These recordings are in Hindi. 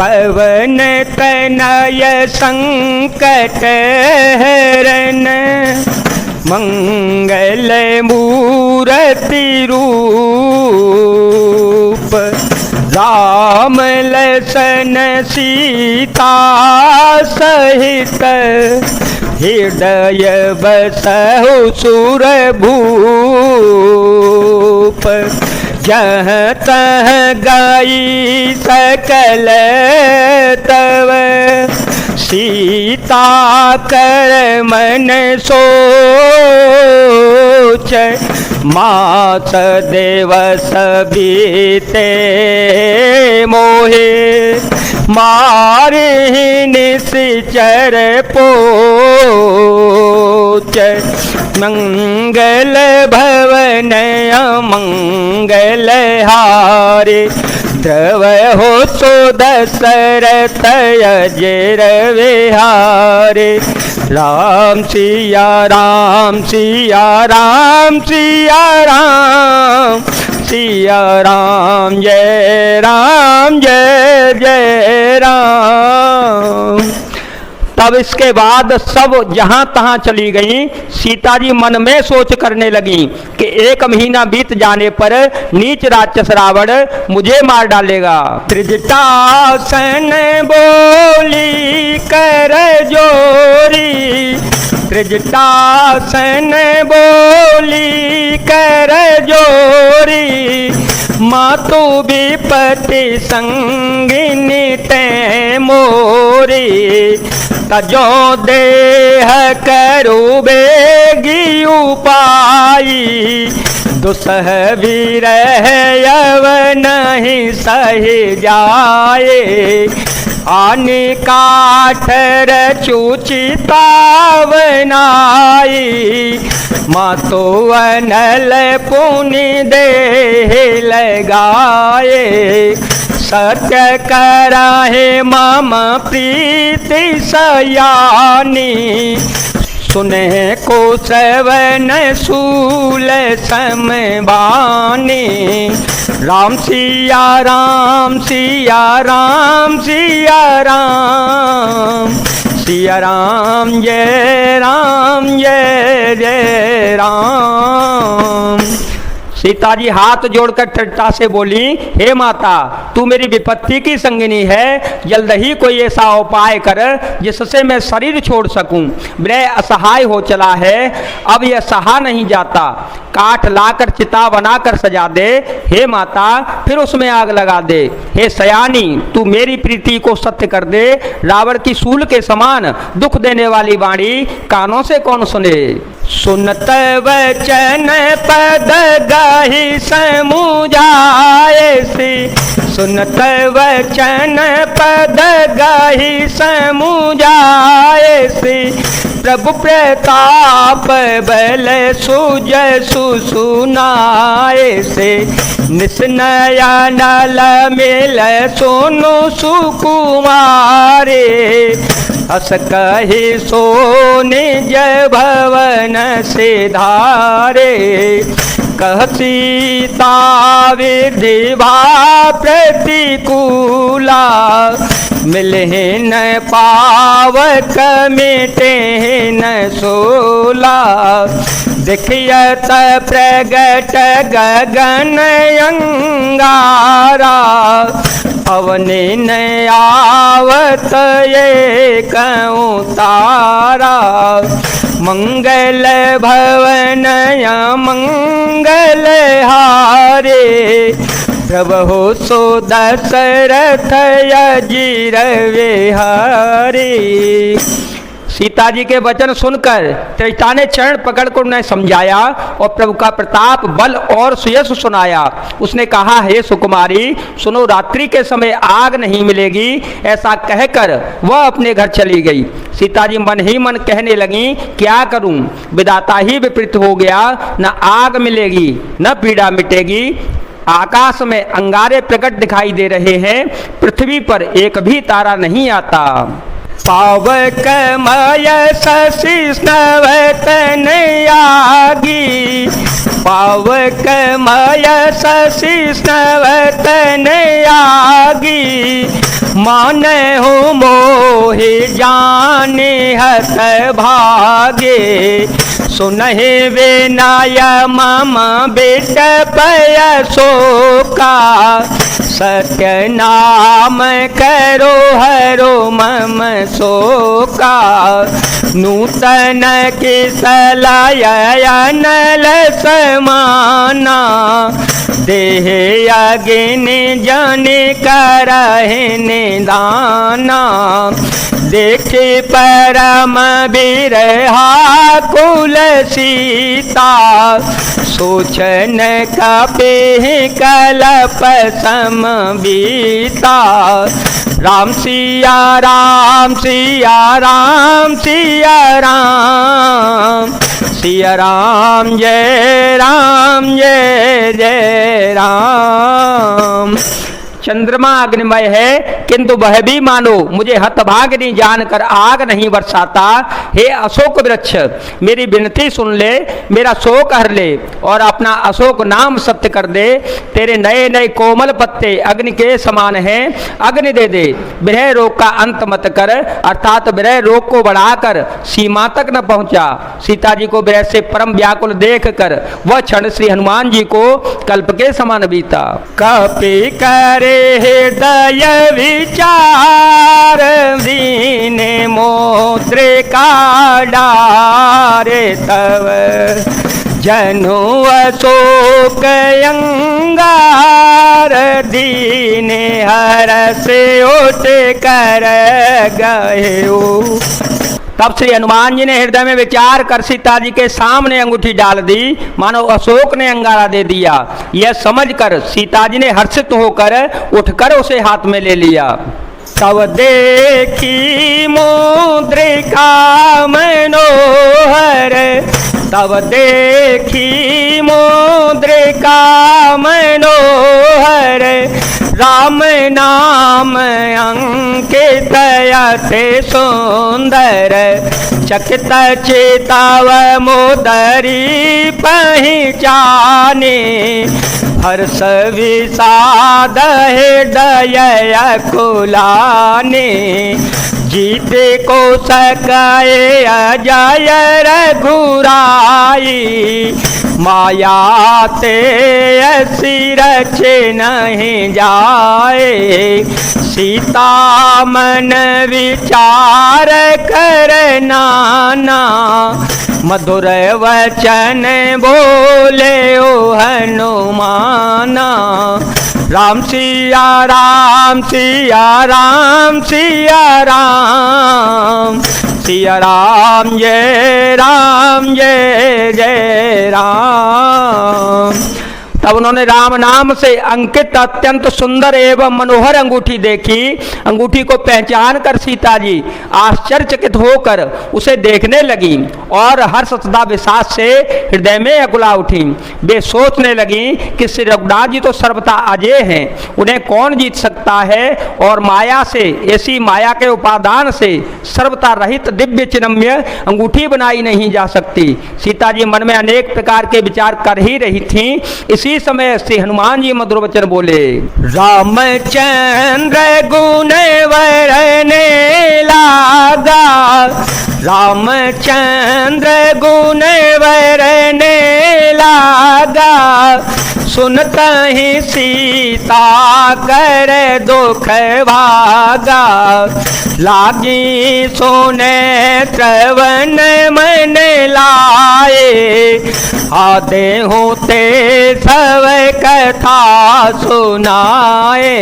पवन तनय संकट हरन मंगल मूर्ति रूप राम लसन सीता सहित हृदय बसहु सुर भूप जहाँ तह गाई सकल तव सीता कर मन सोच मास दिवस बीते मोहे मारे निश्चर पोच मंगल भवन अमंगल हारे द्रव हो सो दशरथ अजर विहारे राम सिया राम सिया राम सिया राम सिया राम जय जय राम। तब इसके बाद सब जहां तहां चली गई। सीता जी मन में सोच करने लगी कि 1 महीना बीत जाने पर नीच राक्षस रावण मुझे मार डालेगा। त्रिजटासन बोली कर जोरी, त्रिजटासन बोली कर जोरी, मातु विपति संगिनी ते मोरी, तजो देह करो बेगी उपाई, दुसह विरह यव नहीं सही जाए, आने काठर चूचितावनाई, मातो अनल पुनि देह लगाए, सत्य कराहे मम प्रीति सयानी, सुने को सवन सूल समबानी, राम सिया राम सिया राम सिया राम, सिया राम जय जय राम। सीता जी हाथ जोड़कर ठट्ठा से बोली, हे माता तू मेरी विपत्ति की संगिनी है, जल्द ही कोई ऐसा उपाय कर जिससे मैं शरीर छोड़ सकूं। मैं असहाय हो चला है, अब यह सहा नहीं जाता, काठ लाकर चिता बनाकर सजा दे हे माता, फिर उसमें आग लगा दे। हे सयानी तू मेरी प्रीति को सत्य कर दे, रावण की सूल के समान दुख देने वाली वाणी कानों से कौन सुने। सुनत वचन पद गाहि समुझाए सी, सुनत वचन पद गाहि समुझाए सी, प्रभु प्रताप बल सुज सुनाए से, निस्नया नल मिल सोनु सुकुमारे, हस कहि सो निज भवन से धारे, कह सीता विधिवा प्रतिकूला, मिले न पावक मिटे न सोला, देखियत प्रगट गगन अंगारा, अवनि न आवत एक तारा, मंगल भवन मंगल हारे, प्रभु सो दशरथ अजीर विहारी। सीता जी के वचन सुनकर त्रिजटा ने चरण पकड़कर उन्हें समझाया और प्रभु का प्रताप बल और सुयश सुनाया। उसने कहा, हे सुकुमारी सुनो, रात्रि के समय आग नहीं मिलेगी। ऐसा कहकर वह अपने घर चली गई। सीता जी मन ही मन कहने लगी, क्या करूं, विधाता ही विपरीत हो गया, न आग मिलेगी न पीड़ा मिटेगी। आकाश में अंगारे प्रकट दिखाई दे रहे हैं, पृथ्वी पर एक भी तारा नहीं आता। पावकमय शशि स्नवतन यागी, पावकमय शशि स्नवतन यागी, माने हो मोहि जाने हत भागे, सुनहि विनय मम बिटपय शोका, सत्य नाम करो हरो मम शोका, नूतन किसलयनल समाना, देह अग्नि जनि करहि निदाना, देखे परम बिरहा कुल सीता, सोचन कपि कलप समबीता, राम सिया राम सिया राम सिया राम, सिया राम जय जय राम। चंद्रमा अग्निमय है किंतु वह भी मानो मुझे हतभागिनी जानकर आग नहीं बरसाता। हे अशोक वृक्ष, मेरी विनती सुन ले, मेरा शोक हर ले और अपना अशोक नाम सत्य कर दे। तेरे नए नए कोमल पत्ते अग्नि के समान हैं, अग्नि दे दे। विरह रोग का अंत मत कर, अर्थात विरह रोग को बढ़ाकर सीमा तक न पहुंचा। सीता जी को विरह से परम व्याकुल देख कर वह क्षण श्री हनुमान जी को कल्प के समान बीता। कपि करे हृदय विचार, दीने मोद्रिका डारे तव, जनु अशोक अंगार, दीने हरष उठ कर गयो। तब श्री हनुमान जी ने हृदय में विचार कर सीता जी के सामने अंगूठी डाल दी, मानो अशोक ने अंगारा दे दिया। यह समझकर सीता जी ने हर्षित होकर उठकर उसे हाथ में ले लिया। तब देखी मुद्रिका मनोहर, तब देखी मुद्रिका मनोहर, राम नाम अंकित अति सुंदर, चकित चेताव मोदरी पहचाने, हर्ष विषाद हृदय कुलाने, जीते को सकाए अजय रघुराई, माया ते ऐसी रचे नहीं जाए, सीता मन विचार कर नाना, मधुर वचन बोले ओ हनुमाना, राम सिया राम सिया राम सिया राम, सिया राम जय जय राम। तब उन्होंने राम नाम से अंकित अत्यंत सुंदर एवं मनोहर अंगूठी देखी। अंगूठी को पहचान कर सीता जी आश्चर्यचकित होकर उसे देखने लगी और हर्ष तथा विषाद से हृदय में अकुला उठी। वे सोचने लगी कि श्री रघुनाथ जी तो सर्वथा अजय हैं, उन्हें कौन जीत सकता है, और माया से, ऐसी माया के उपादान से सर्वथा रहित दिव्य चिन्मय अंगूठी बनाई नहीं जा सकती। सीता जी मन में अनेक प्रकार के विचार कर ही रही थी। इसी समय श्री हनुमान जी मधुर वचन बोले, रामचंद्र गुण वरने लागा, रामचंद्र गुण वरने लागा, सुनता ही सीता कर दुख भागा, लागी सोने श्रवण मन लाए, आदे होते सब कथा सुनाए,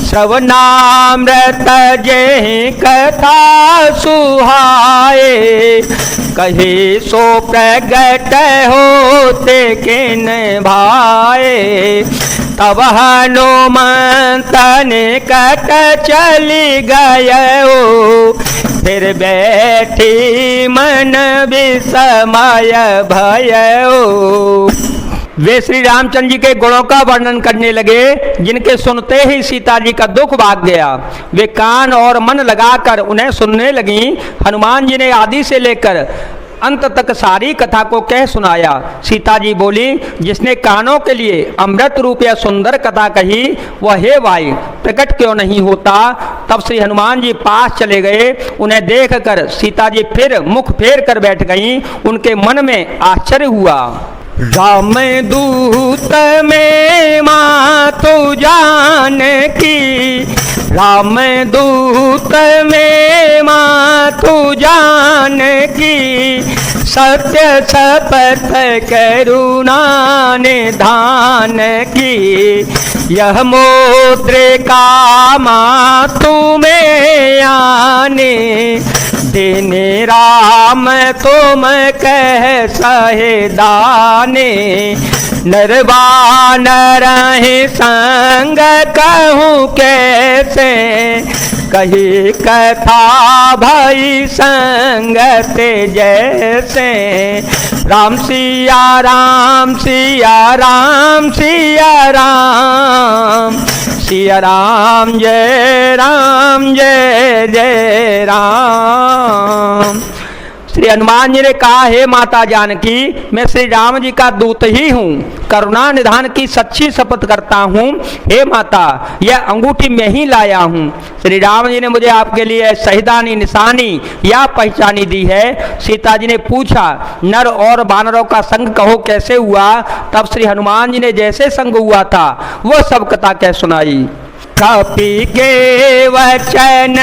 श्रवणामृत जेहि कथा सुहाए, कही सो प्रगट होते किन भाए, तब हनुमंत निकट चली गयो, फिर बैठी मन विस्मय भयो। वे श्री रामचंद्र जी के गुणों का वर्णन करने लगे, जिनके सुनते ही सीता जी का दुख भाग गया। वे कान और मन लगाकर उन्हें सुनने लगी। हनुमान जी ने आदि से लेकर अंत तक सारी कथा को कह सुनाया। सीता जी बोली, जिसने कानों के लिए अमृत रूप या सुंदर कथा कही, वह हे भाई प्रकट क्यों नहीं होता। तब श्री हनुमान जी पास चले गए। उन्हें देखकर सीता जी फिर मुख फेर कर बैठ गईं। उनके मन में आश्चर्य हुआ। राम दूत में मातु जान की, राम दूत में मातु जान की, सत्य शपथ करुणा निधान की, यह मुद्रिका मातु में आने, देने राम तुम कह सहे दाने, नरवानर संग कहूँ कैसे, कही कथा भई संगत जैसे, राम सिया राम सिया राम सिया राम, सिया राम जय जय राम। श्री हनुमान जी ने कहा, हे माता जानकी, मैं श्री राम जी का दूत ही हूँ, करुणा निधान की सच्ची शपथ करता हूँ। हे माता, यह अंगूठी मैं ही लाया हूँ। श्री राम जी ने मुझे आपके लिए शहीदानी निशानी या पहचानी दी है। सीता जी ने पूछा, नर और वानरों का संग कहो कैसे हुआ। तब श्री हनुमान जी ने जैसे संग हुआ था वह सब कथा कह सुनाई। कपि के वचन